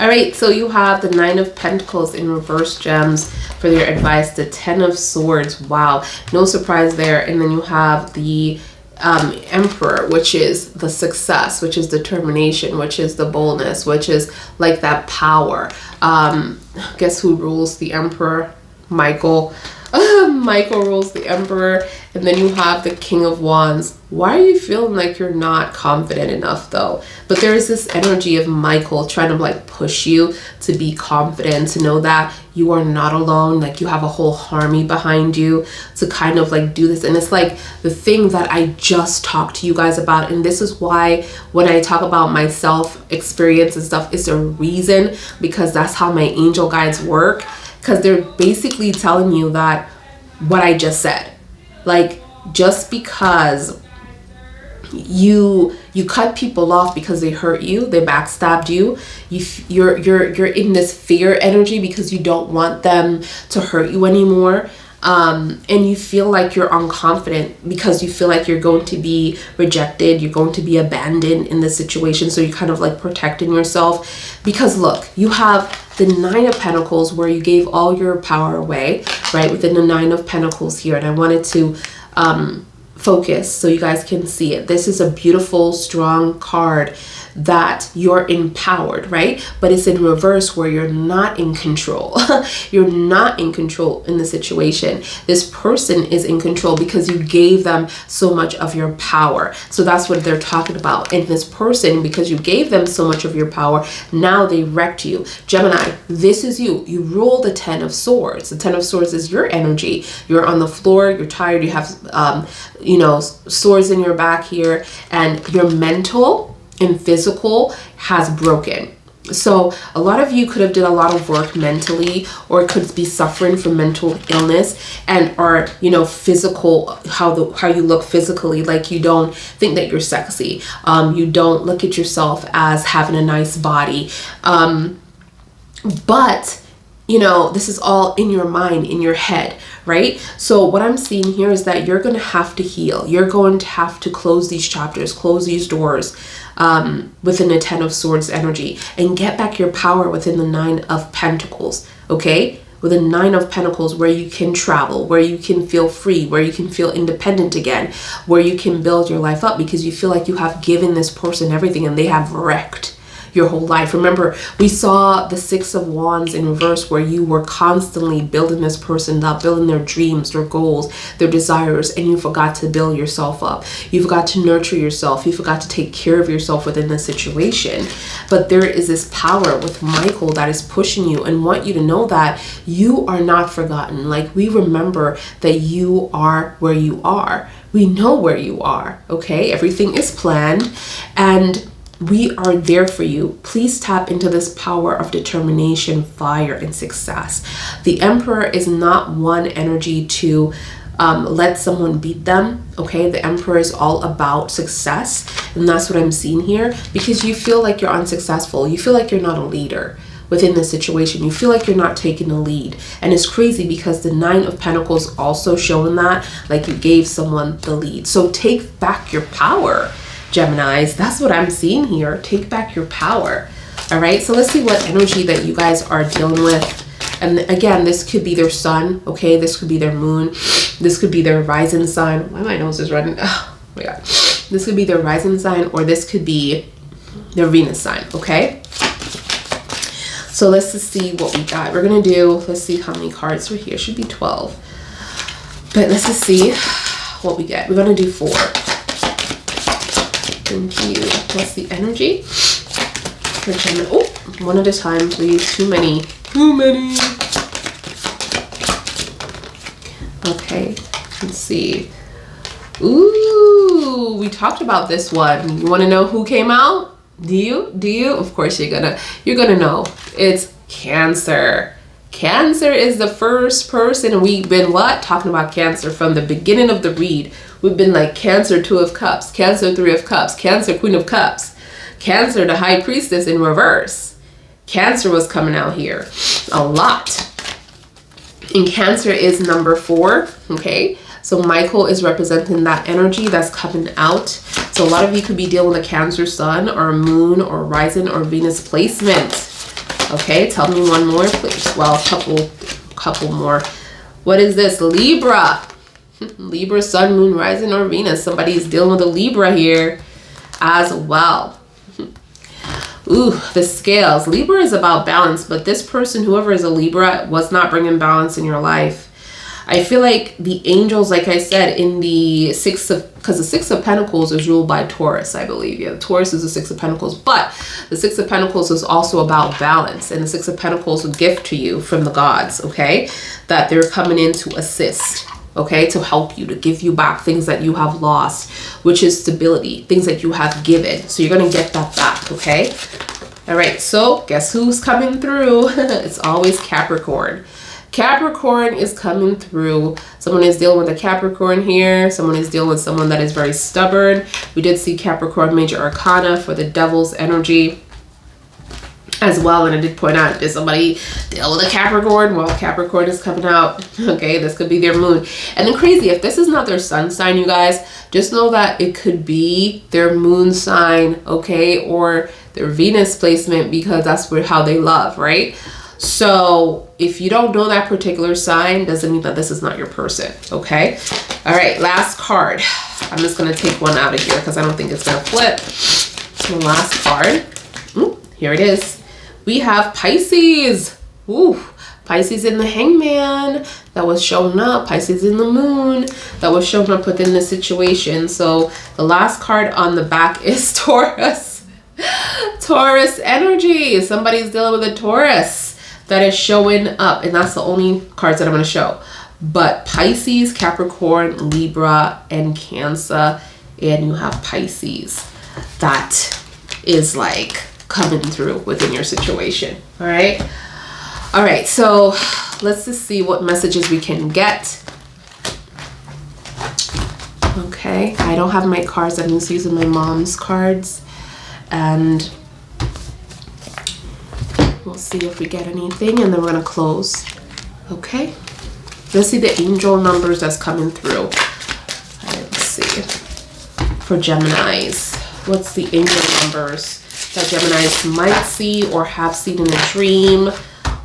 All right, so you have the 9 of Pentacles in reverse, Gems, for your advice. The 10 of Swords. Wow, no surprise there. And then you have the Emperor, which is the success, which is determination, which is the boldness, which is like that power. Guess who rules the Emperor? Michael. Michael rules the Emperor. And then you have the King of Wands. Why are you feeling like you're not confident enough though? But there is this energy of Michael trying to like push you to be confident, to know that you are not alone, like you have a whole army behind you to kind of like do this. And it's like the thing that I just talked to you guys about. And this is why when I talk about my self experience and stuff, it's a reason, because that's how my angel guides work. Because they're basically telling you that what I just said, like, just because you cut people off because they hurt you, they backstabbed you, you're in this fear energy because you don't want them to hurt you anymore. And you feel like you're unconfident because you feel like you're going to be rejected, you're going to be abandoned in this situation. So you're kind of like protecting yourself, because look, you have the 9 of Pentacles where you gave all your power away, right? Within the 9 of Pentacles here. And I wanted to focus so you guys can see it. This is a beautiful, strong card that you're empowered, right? But it's in reverse where you're not in control. You're not in control in the situation. This person is in control because you gave them so much of your power. So that's what they're talking about. And this person, because you gave them so much of your power, now they wrecked you. Gemini, this is you. You rule the 10 of Swords. The 10 of Swords is your energy. You're on the floor, you're tired, you have swords in your back here, and your mental and physical has broken. So a lot of you could have did a lot of work mentally, or could be suffering from mental illness, and are physical, how you look physically, like you don't think that you're sexy, you don't look at yourself as having a nice body, but this is all in your mind, in your head, right? So what I'm seeing here is that you're going to have to heal. You're going to have to close these chapters, close these doors within the 10 of Swords energy, and get back your power within the 9 of Pentacles, okay? With the 9 of Pentacles, where you can travel, where you can feel free, where you can feel independent again, where you can build your life up because you feel like you have given this person everything and they have wrecked your whole life. Remember, we saw the 6 of Wands in reverse, where you were constantly building this person up, building their dreams, their goals, their desires, and you forgot to build yourself up. You forgot to nurture yourself. You forgot to take care of yourself within the situation. But there is this power with Michael that is pushing you and want you to know that you are not forgotten. Like, we remember that you are where you are. We know where you are, okay? Everything is planned, and we are there for you. Please tap into this power of determination, fire, and success. The Emperor is not one energy to let someone beat them, okay? The Emperor is all about success, and that's what I'm seeing here, because you feel like you're unsuccessful. You feel like you're not a leader within the situation. You feel like you're not taking the lead. And it's crazy because the 9 of Pentacles also showing that, like you gave someone the lead. So take back your power, Geminis. That's what I'm seeing here. Take back your power. All right, so let's see what energy that you guys are dealing with. And again, this could be their sun, okay? This could be their moon. This could be their rising sign. Why my nose is running? Oh my God. This could be their rising sign, or this could be their Venus sign, okay? So let's just see what we got. We're going to do, let's see how many cards are here. Should be 12. But let's just see what we get. We're going to do 4. Thank you. What's the energy for Gemini? Oh, one at a time, please. Too many. Too many. Okay, let's see. Ooh, we talked about this one. You want to know who came out? Do you? Of course you're gonna know. It's Cancer. Cancer is the first person, and we've been talking about Cancer from the beginning of the read. We've been like Cancer 2 of Cups, Cancer 3 of Cups, Cancer Queen of Cups, Cancer the High Priestess in reverse. Cancer was coming out here a lot. And Cancer is number 4, okay? So Michael is representing that energy that's coming out. So a lot of you could be dealing with a Cancer sun or a moon or rising or Venus placement. Okay, tell me one more, please. Well, a couple more. What is this? Libra. Libra, sun, moon, rising, or Venus. Somebody's dealing with a Libra here as well. Ooh, the scales. Libra is about balance, but this person, whoever is a Libra, was not bringing balance in your life. I feel like the angels, like I said, in the because the 6 of Pentacles is ruled by Taurus, I believe. Yeah, Taurus is the 6 of Pentacles, but the 6 of Pentacles is also about balance, and the 6 of Pentacles will gift to you from the gods, okay? That they're coming in to assist, okay? To help you, to give you back things that you have lost, which is stability, things that you have given. So you're going to get that back, okay? All right, so guess who's coming through? It's always Capricorn. Capricorn is coming through. Someone is dealing with a Capricorn here. Someone is dealing with someone that is very stubborn. We did see Capricorn Major Arcana for the Devil's energy as well. And I did point out, did somebody deal with a Capricorn? Well, Capricorn is coming out. Okay, this could be their moon. And then crazy, if this is not their sun sign, you guys, just know that it could be their moon sign, okay? Or their Venus placement, because that's how they love, right? So if you don't know that particular sign, doesn't mean that this is not your person, okay? All right, last card. I'm just gonna take one out of here because I don't think it's gonna flip. The last card, here it is. We have Pisces. Ooh, Pisces in the Hangman that was showing up. Pisces in the Moon that was showing up within the situation. So the last card on the back is Taurus. Taurus energy. Somebody's dealing with a Taurus that is showing up, and that's the only cards that I'm going to show. But Pisces, Capricorn, Libra, and Cancer, and you have Pisces that is like coming through within your situation. All right, so let's just see what messages we can get. Okay, I don't have my cards. I'm just using my mom's cards, and we'll see if we get anything, and then we're gonna close. Okay, let's see the angel numbers that's coming through. All right, let's see. For Geminis, what's the angel numbers that Geminis might see or have seen in a dream,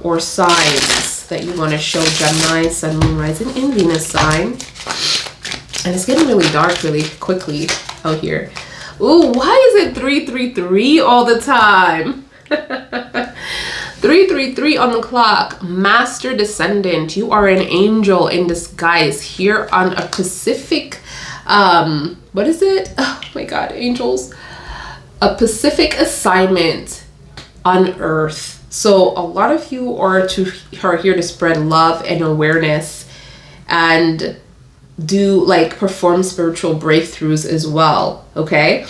or signs that you want to show Gemini, Sun, Moon, Rising, and Venus sign? And it's getting really dark really quickly out here. Ooh, why is it 333 all the time? 333 on the clock. Master Descendant. You are an angel in disguise here on a Pacific, what is it? Oh my God, angels. A Pacific assignment on Earth. So a lot of you are here to spread love and awareness and do like perform spiritual breakthroughs as well. Okay,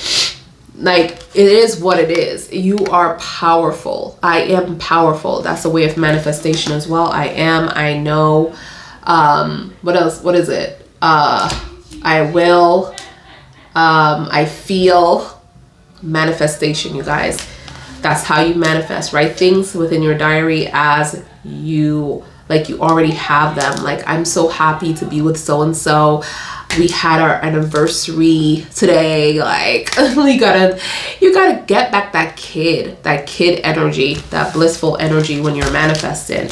like it is what it is. You are powerful. I am powerful. That's a way of manifestation as well. I know. What else? What is it? I will. I feel. Manifestation, you guys. That's how you manifest. Write things within your diary as you already have them. Like, I'm so happy to be with so and so. We had our anniversary today. Like, you gotta get back that kid energy, that blissful energy when you're manifesting.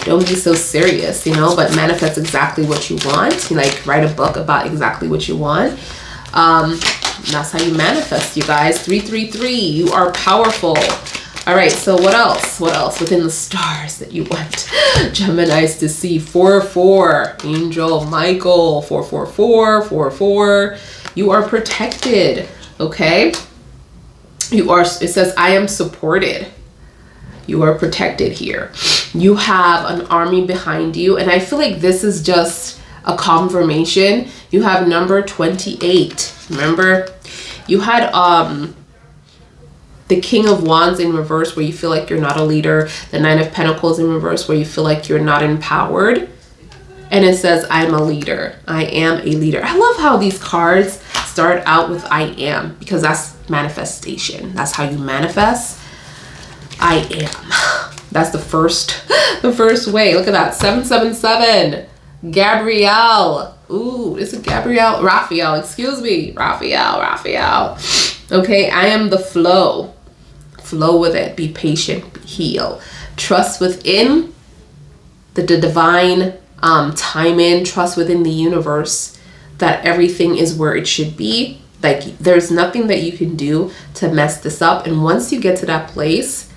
Don't be so serious, but manifest exactly what you want. Like, write a book about exactly what you want. That's how you manifest, you guys. 333, you are powerful. All right, so what else within the stars that you want Geminis to see? 4-4, Angel Michael. 4-4-4. You are protected. Okay, it says I am supported. You are protected here. You have an army behind you, and I feel like this is just a confirmation. You have number 28. Remember, you had the King of Wands in reverse, where you feel like you're not a leader. The Nine of Pentacles in reverse, where you feel like you're not empowered. And it says, I'm a leader. I am a leader. I love how these cards start out with I am, because that's manifestation. That's how you manifest. I am. That's the first way. Look at that. 777. Gabrielle. Ooh, is it Gabrielle? Raphael, excuse me. Raphael. Okay, I am the flow. Flow with it. Be patient. Heal. Trust within the divine timing. Trust within the universe that everything is where it should be. Like, there's nothing that you can do to mess this up. And once you get to that place,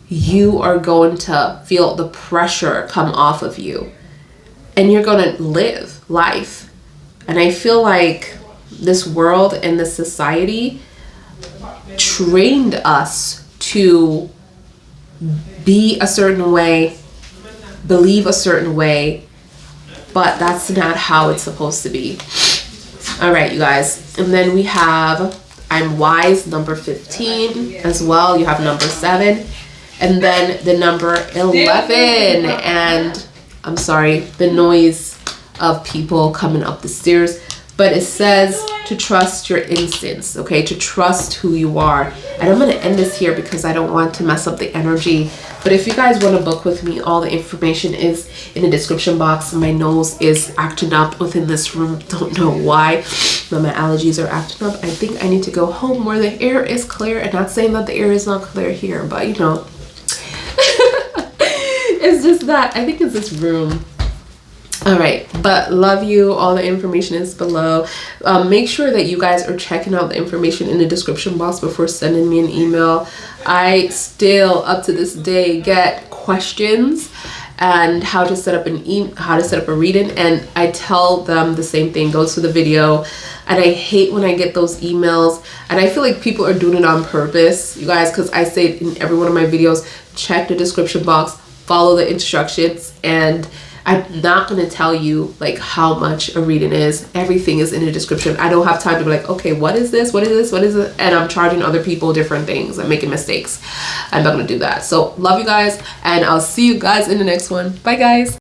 you are going to feel the pressure come off of you. And you're going to live life. And I feel like this world and this society trained us to be a certain way, believe a certain way, but that's not how it's supposed to be. All right, you guys. And then we have I'm wise, number 15 as well. You have number 7. And then the number 11. And I'm sorry, the noise of people coming up the stairs. But it says to trust your instincts, okay? To trust who you are. And I'm going to end this here because I don't want to mess up the energy. But if you guys want to book with me, all the information is in the description box. My nose is acting up within this room. Don't know why, but my allergies are acting up. I think I need to go home where the air is clear. And not saying that the air is not clear here, but you know. It's just that I think it's this room. All right, but love you. All the information is below. Make sure that you guys are checking out the information in the description box before sending me an email. I still, up to this day, get questions and how to set up a reading, and I tell them the same thing. Go to the video, and I hate when I get those emails, and I feel like people are doing it on purpose, you guys, because I say in every one of my videos, check the description box, follow the instructions, and I'm not going to tell you like how much a reading is. Everything is in the description. I don't have time to be like, okay, what is this? What is this? What is it? And I'm charging other people different things. I'm making mistakes. I'm not going to do that. So love you guys, and I'll see you guys in the next one. Bye, guys.